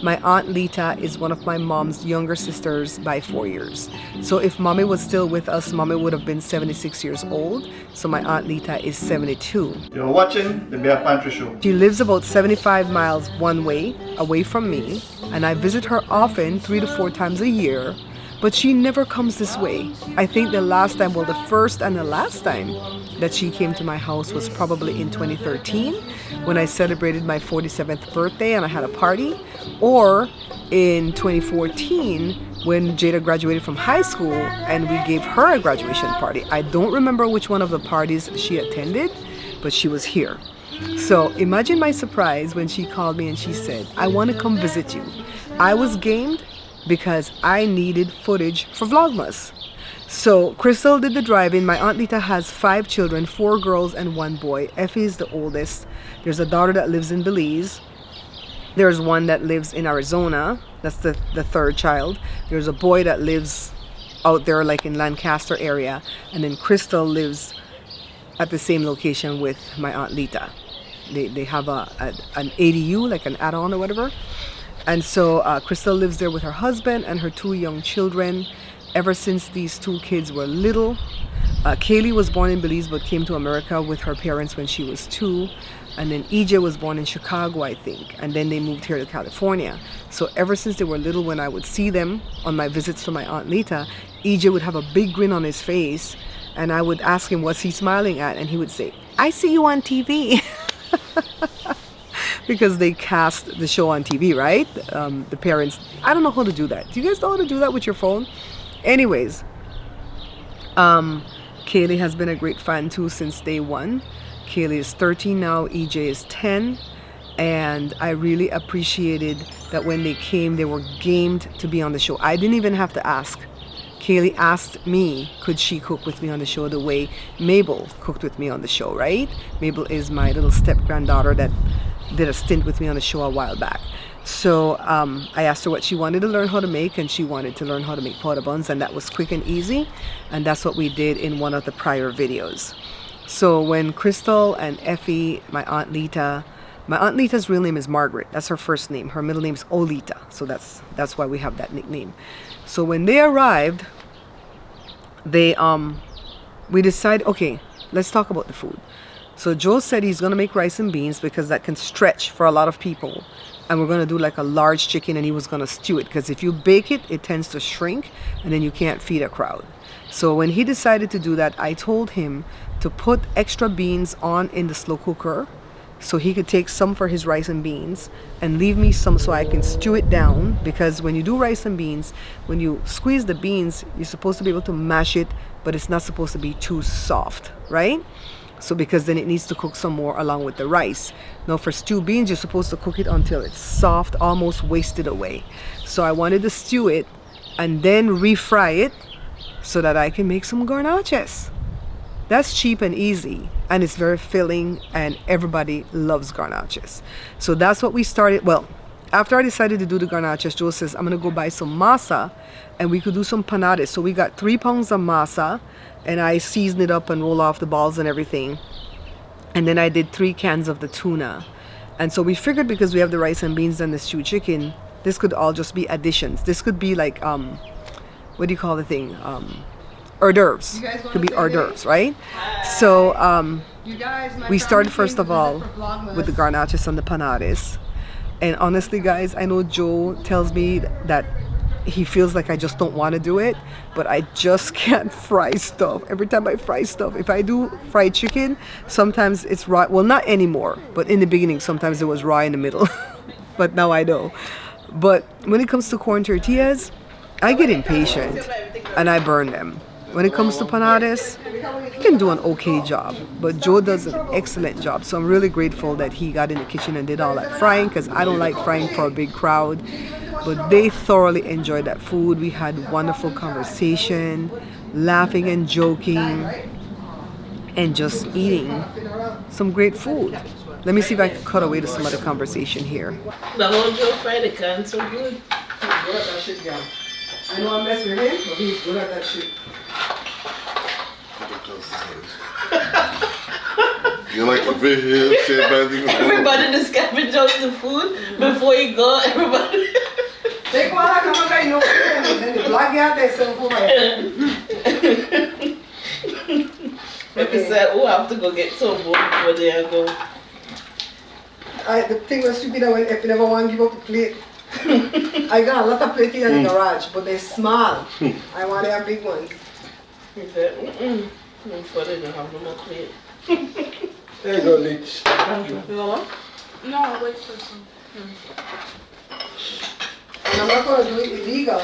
My Aunt Lita is one of my mom's younger sisters by 4 years. So if mommy was still with us, mommy would have been 76 years old. So my Aunt Lita is 72. You're watching the Bare Pantry Show. She lives about 75 miles one way away from me, and I visit her often, 3 to 4 times a year, but she never comes this way. I think the last time, well, the first and the last time that she came to my house was probably in 2013 when I celebrated my 47th birthday and I had a party, or in 2014 when Jada graduated from high school and we gave her a graduation party. I don't remember which one of the parties she attended, but she was here. So imagine my surprise when she called me and she said, I want to come visit you. I was gamed because I needed footage for Vlogmas. So Crystal did the driving. My Aunt Lita has 5 children, 4 girls and 1 boy. Effie is the oldest. There's a daughter that lives in Belize. There's one that lives in Arizona. That's the 3rd child. There's a boy that lives out there like in Lancaster area. And then Crystal lives at the same location with my Aunt Lita. They have an ADU, like an add-on or whatever. And so Crystal lives there with her husband and her 2 young children. Ever since these 2 kids were little. Kaylee was born in Belize but came to America with her parents when she was 2. And then EJ was born in Chicago, I think. And then they moved here to California. So ever since they were little, when I would see them on my visits to my Aunt Lita, EJ would have a big grin on his face. And I would ask him, what's he smiling at? And he would say, I see you on TV. Because they cast the show on TV, right? The parents, I don't know how to do that. Do you guys know how to do that with your phone? Anyways, Kaylee has been a great fan too since day one. Kaylee is 13 now, EJ is 10, and I really appreciated that when they came, they were gamed to be on the show. I didn't even have to ask. Kaylee asked me, could she cook with me on the show the way Mabel cooked with me on the show, right? Mabel is my little step-granddaughter that did a stint with me on the show a while back. So I asked her what she wanted to learn how to make, and she wanted to learn how to make powder buns, and that was quick and easy, and that's what we did in one of the prior videos. So when Crystal and Effie, my Aunt Lita's real name is Margaret. That's her first name. Her middle name is Olita, so that's why we have that nickname. So when they arrived, we decided, okay, let's talk about the food. So Joe said he's gonna make rice and beans because that can stretch for a lot of people. And we're gonna do like a large chicken, and he was gonna stew it because if you bake it, it tends to shrink and then you can't feed a crowd. So when he decided to do that, I told him to put extra beans on in the slow cooker so he could take some for his rice and beans and leave me some so I can stew it down, because when you do rice and beans, when you squeeze the beans, you're supposed to be able to mash it, but it's not supposed to be too soft, right? So because then it needs to cook some more along with the rice. Now for stew beans, you're supposed to cook it until it's soft, almost wasted away. So I wanted to stew it and then refry it so that I can make some garnaches. That's cheap and easy, and it's very filling, and everybody loves garnaches. So that's what we started. Well, after I decided to do the garnaches, Joe says, I'm gonna go buy some masa and we could do some panades. So we got 3 pounds of masa, and I seasoned it up and roll off the balls and everything. And then I did 3 cans of the tuna. And so we figured, because we have the rice and beans and the stewed chicken, this could all just be additions. This could be like, what do you call the thing? Hors d'oeuvres. Could be hors d'oeuvres, right? So we started first of all with the garnaches and the panades. And honestly, guys, I know Joe tells me that he feels like I just don't want to do it, but I just can't fry stuff. Every time I fry stuff, if I do fried chicken, sometimes it's raw. Well, not anymore, but in the beginning, sometimes it was raw in the middle. But now I know. But when it comes to corn tortillas, I get impatient and I burn them. When it comes to panades, I can do an okay job, but Joe does an excellent job. So I'm really grateful that he got in the kitchen and did all that frying, because I don't like frying for a big crowd. But they thoroughly enjoyed that food. We had wonderful conversation, laughing and joking, and just eating some great food. Let me see if I can cut away to some of the conversation here. The whole Joe fried the can so good. He's good at that shit, girl. I know I mess with him, but he's good at that shit. You like the fish here, shit, everything. Everybody to scavenge out the food before you go. Everybody. Take one, I come and no and the black guy they sell for my Like I said, oh, I have to go get some more before they go. The thing was stupid when if you never want to give up the plate. I got a lot of plates in the garage, but they're small. I want a big one. He said, before they don't have no more plate. There you go, Leach. You know what? No, I'll wait for some. And I'm not going to do it illegal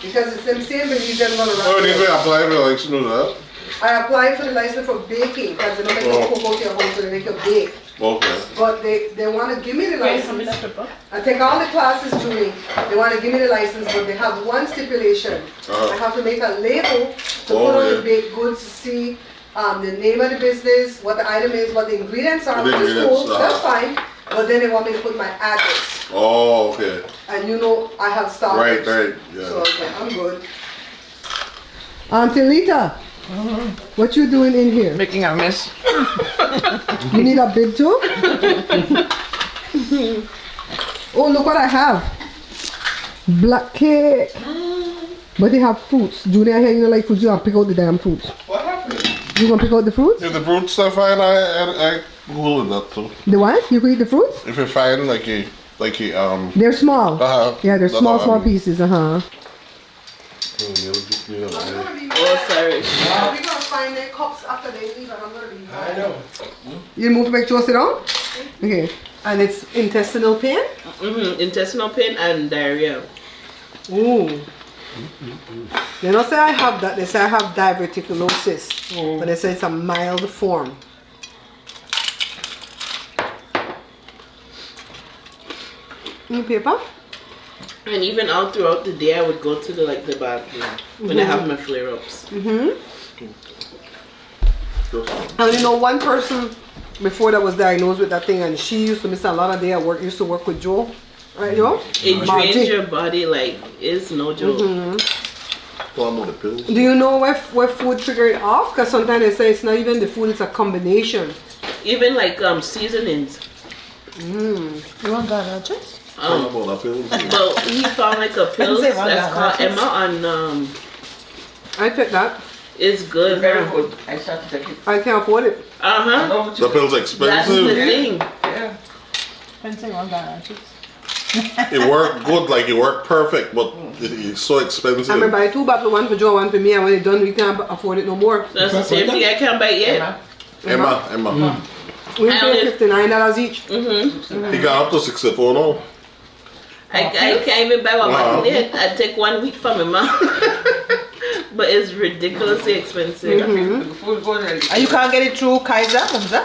because it's them same Belizean going Oh, around. you apply for the license to that? I applied for the license for baking because they don't make you cook out your home, so they make you bake. Okay. But they want to give me the Guys, hand me license. that pepper. I take all the classes, Julie. They want to give me the license, but they have one stipulation. I have to make a label to put on the baked goods to see the name of the business, what the item is, what the ingredients are, The which is ingredients, cool. That's fine. But then they want me to put my address. Oh, okay. And you know I have stars. Right, So I yeah. was like, I'm good. Aunt Lita, what you doing in here? Making a mess. You need a bib too? Oh, look what I have. Black cake. But they have fruits. Junior, I hear you don't like fruits. You want to pick out the damn fruits. What happened? You going to pick out the fruits? If the fruit stuff fine, I Google that too. The what? You can eat the fruits? If you find like a They're small. Yeah, they're that's small, all small I mean. pieces. Oh, sorry. We're going to find their cups after they leave and I'm going to be I know. You move back to sit down? Okay. And it's intestinal pain? Intestinal pain and diarrhea. Ooh. They don't say I have that. They say I have diverticulosis. But they say it's a mild form. Paper? And even all throughout the day, I would go to the bathroom when I have my flare-ups. I only know one person before that was diagnosed with that thing, and she used to miss a lot of day at work. Used to work with Joe, right, Joe? It drains your body like it's no joke. the pills. Do you know where food trigger it off? Because sometimes they say it's not even the food; it's a combination. Even like seasonings. You want garnaches? About the pills. But he found like a pill Say one that's called garnaches. Emma on I take that. it's good. Very good. I started to take it. I can't afford it. Uh-huh. The pill's That's the expensive. thing. Yeah. Say one garnaches. It worked good, like it worked perfect, but it's so expensive. I'm gonna buy 2 bottles, one for Joe, one for me, and when it's done, we can't afford it no more. That's the same thing I can't buy yet. Emma. We I pay only- $59 each. He got up to 64 now. I can't even buy one Wow. yet. I take 1 week from my mom. But it's ridiculously expensive. Food goes ready. And you can't get it through Kaiser, Mumza?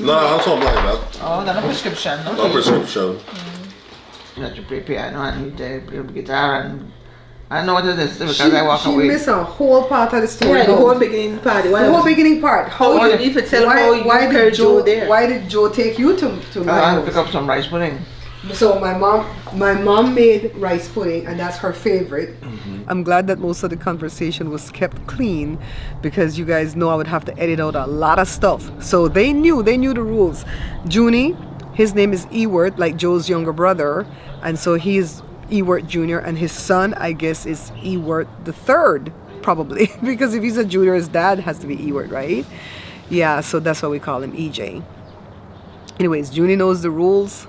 No, that's something like that. Oh, that's a prescription, no? No prescription. You have to play piano and you play guitar and I know what it is because I walk She away. missed a whole part of the story. Yeah, the whole beginning part. The whole beginning part. How Oh, you, you need to tell how you why heard did Joe there. Why did Joe take you to my I house? pick up some rice pudding. So my mom made rice pudding, and that's her favorite. I'm glad that most of the conversation was kept clean, because you guys know I would have to edit out a lot of stuff. So they knew the rules. Junie, his name is Ewart, like Joe's younger brother, and so he's Ewart Jr. and his son, I guess, is Ewart the third, probably, because if he's a junior, his dad has to be Ewart, right? Yeah, so that's why we call him EJ. Anyways, Junie knows the rules.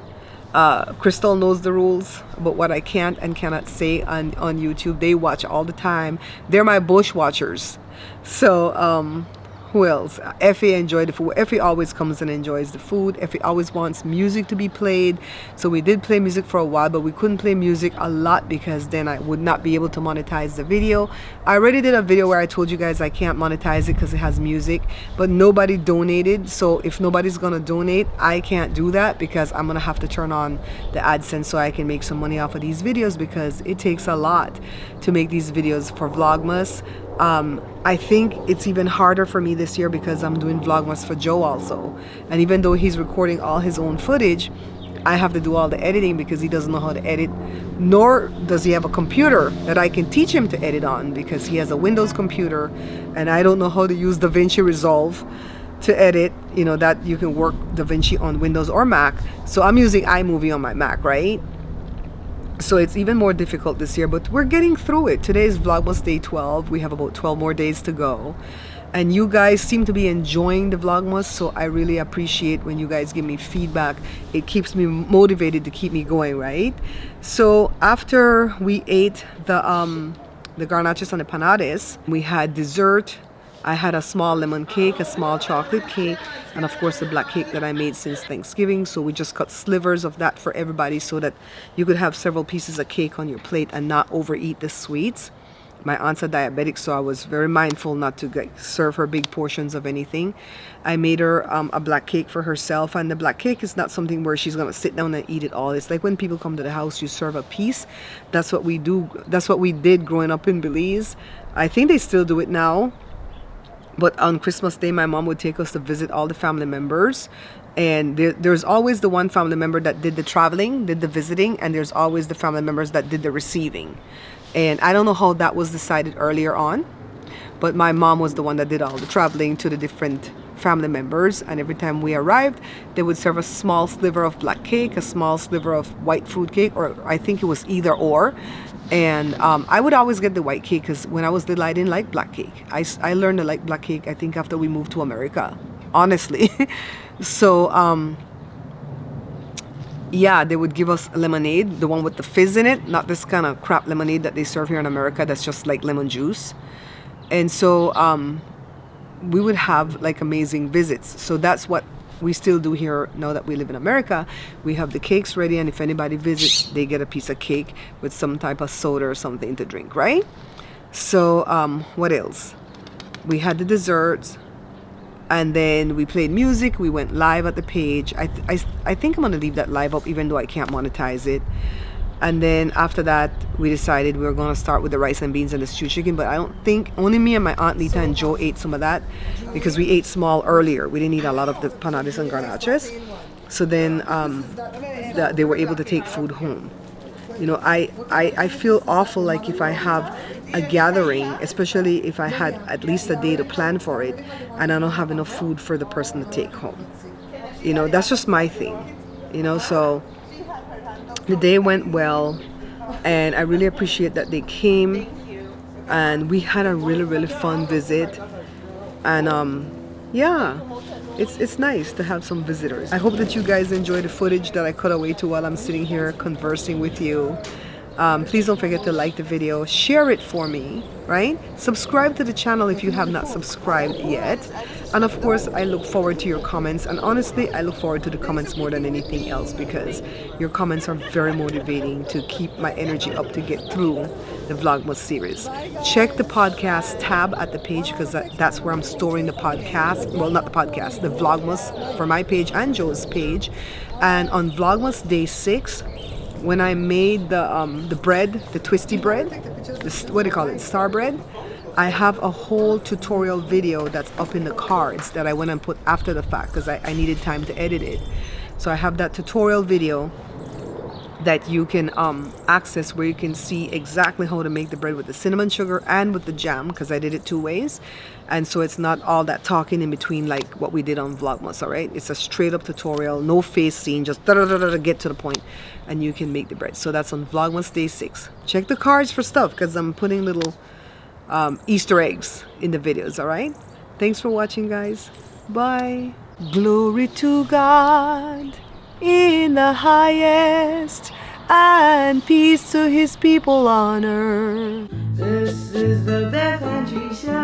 Crystal knows the rules about what I can't and cannot say on YouTube. They watch all the time. They're my bush watchers. So who else? Effie enjoyed the food. Effie always comes and enjoys the food. Effie always wants music to be played. So we did play music for a while, but we couldn't play music a lot because then I would not be able to monetize the video. I already did a video where I told you guys I can't monetize it because it has music, but nobody donated. So if nobody's gonna donate, I can't do that because I'm gonna have to turn on the AdSense so I can make some money off of these videos, because it takes a lot to make these videos for Vlogmas. I think it's even harder for me this year because I'm doing Vlogmas for Joe also. And even though he's recording all his own footage, I have to do all the editing because he doesn't know how to edit, nor does he have a computer that I can teach him to edit on, because he has a Windows computer and I don't know how to use DaVinci Resolve to edit. you know, that you can work DaVinci on Windows or Mac. So I'm using iMovie on my Mac, right? So it's even more difficult this year, but we're getting through it. Today is Vlogmas day 12. We have about 12 more days to go. And you guys seem to be enjoying the Vlogmas, so I really appreciate when you guys give me feedback. It keeps me motivated to keep me going, right? So after we ate the garnaches and the panades, we had dessert. I had a small lemon cake, a small chocolate cake, and of course the black cake that I made since Thanksgiving. So we just cut slivers of that for everybody so that you could have several pieces of cake on your plate and not overeat the sweets. My aunt's a diabetic, so I was very mindful not to serve her big portions of anything. I made her a black cake for herself, and the black cake is not something where she's gonna sit down and eat it all. It's like when people come to the house, you serve a piece. That's what we do. That's what we did growing up in Belize. I think they still do it now. But on Christmas Day, my mom would take us to visit all the family members. And there's always the one family member that did the traveling, did the visiting, and there's always the family members that did the receiving. And I don't know how that was decided earlier on, but my mom was the one that did all the traveling to the different family members. And every time we arrived, they would serve a small sliver of black cake, a small sliver of white fruit cake, or I think it was either or. And I would always get the white cake because when I was little, I didn't like black cake. I learned to like black cake, I think, after we moved to America, honestly. So, yeah, they would give us lemonade, the one with the fizz in it, not this kind of crap lemonade that they serve here in America that's just like lemon juice. And so we would have like amazing visits. So that's what we still do here now that we live in America. We have the cakes ready, and if anybody visits, they get a piece of cake with some type of soda or something to drink, right? So what else? We had the desserts. And then we played music. We went live at the page. I think I'm going to leave that live up even though I can't monetize it. And then after that, we decided we were going to start with the rice and beans and the stewed chicken. But I don't think, only me and my Aunt Lita and Joe ate some of that because we ate small earlier. We didn't eat a lot of the panades and garnaches. So then they were able to take food home. You know, I feel awful like if I have a gathering, especially if I had at least a day to plan for it, and I don't have enough food for the person to take home. You know, that's just my thing. You know, so the day went well, and I really appreciate that they came, and we had a really, really fun visit. And yeah, it's nice to have some visitors. I hope that you guys enjoy the footage that I cut away to while I'm sitting here conversing with you. Please don't forget to like the video, share it for me, right? Subscribe to the channel if you have not subscribed yet. And of course, I look forward to your comments. And honestly, I look forward to the comments more than anything else because your comments are very motivating to keep my energy up to get through the Vlogmas series. Check the podcast tab at the page because that's where I'm storing the podcast. Well, not the podcast, the Vlogmas for my page and Joe's page. And on Vlogmas day 6, when I made the bread, the twisty bread, what do you call it, star bread, I have a whole tutorial video that's up in the cards that I went and put after the fact because I needed time to edit it. So I have that tutorial video that you can access where you can see exactly how to make the bread with the cinnamon sugar and with the jam because I did it 2 ways. And so it's not all that talking in between like what we did on Vlogmas, all right? It's a straight up tutorial, no face scene, just get to the point and you can make the bread. So that's on Vlogmas day 6. Check the cards for stuff because I'm putting little Easter eggs in the videos, all right? Thanks for watching, guys. Bye. Glory to God in the highest, and peace to his people on earth. This is the Bare Pantry Show.